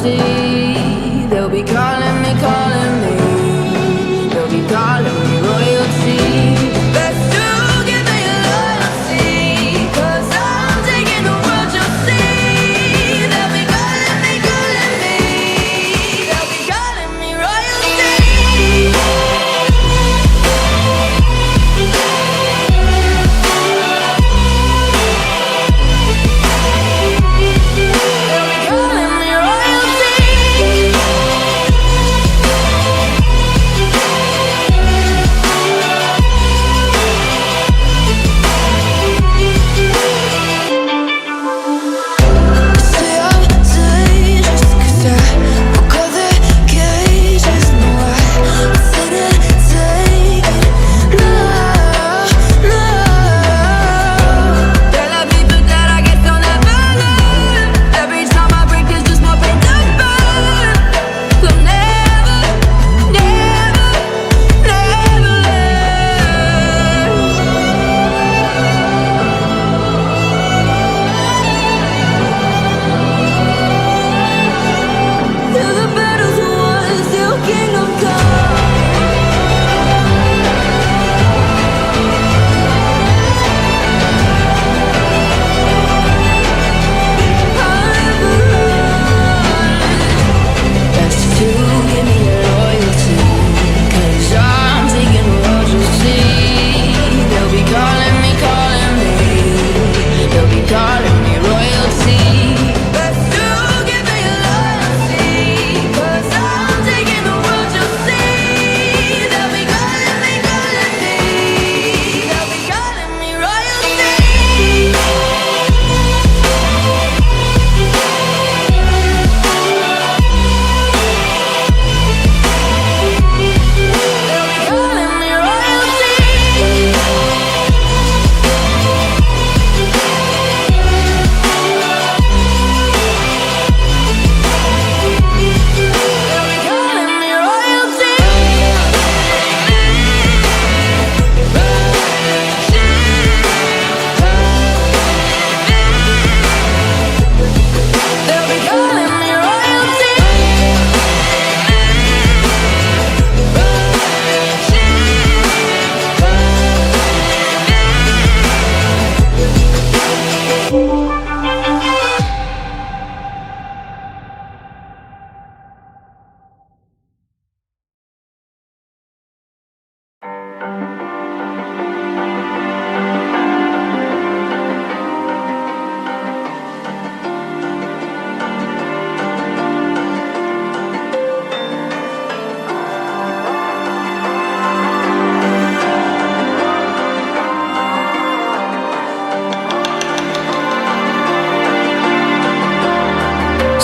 royalty. They'll be calling me, calling me. They'll be calling me royalty. Best to give me your loyalty, 'cause I'm taking the world, you'll see. They'll be calling me, calling me. They'll be calling me royalty.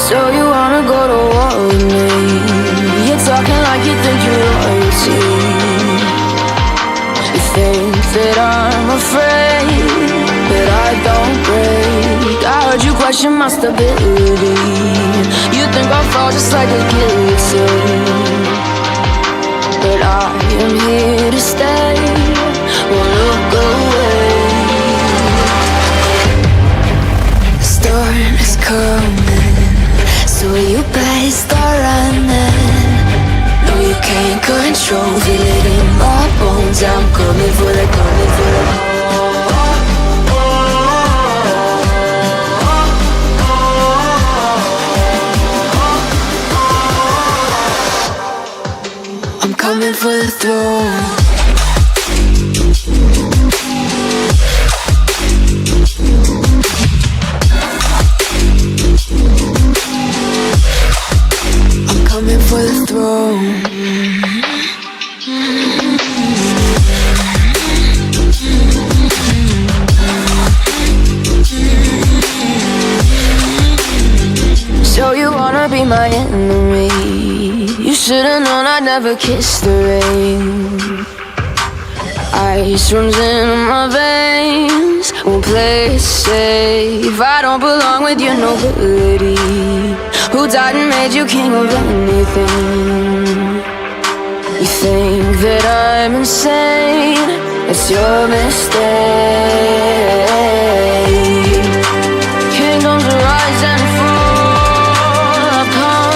So you wanna go to war with me? You're talking like you think you're royalty. You think that I'm afraid, but I don't break. I heard you question my stability. You think I'll fall just like a guillotine, but I am here to stay. Won't look away. The storm is coming, so you better start running. No, you can't control, feel it in my bones. I'm coming for the, coming for the. I'm coming for the throne. For the throne. So you wanna be my enemy? You should've known I'd never kiss the rain. Ice runs in my veins, won't play it safe. I don't belong with your nobility. Who died and made you king of anything? You think that I'm insane? It's your mistake. Kingdoms rise and fall upon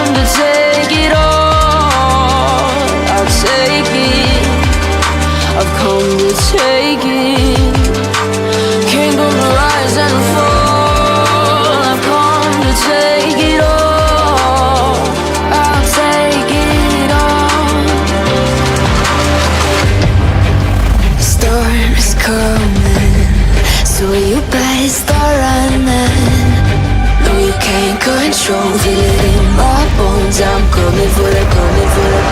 better start running. No, you can't control, feel it in my bones. I'm coming for the, coming for the.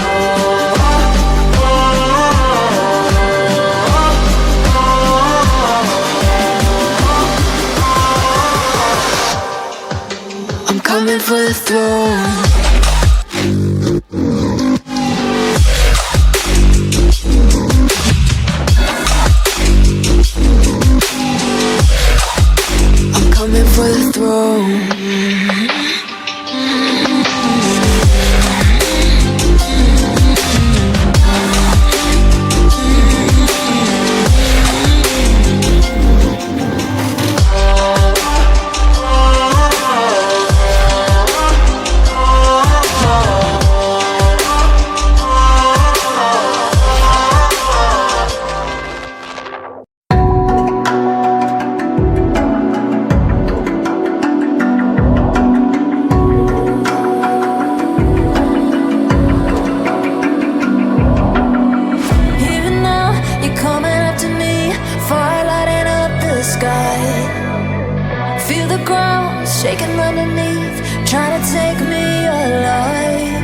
I'm coming for the throne. I'm coming for the throne. Feel the ground shaking underneath, trying to take me alive.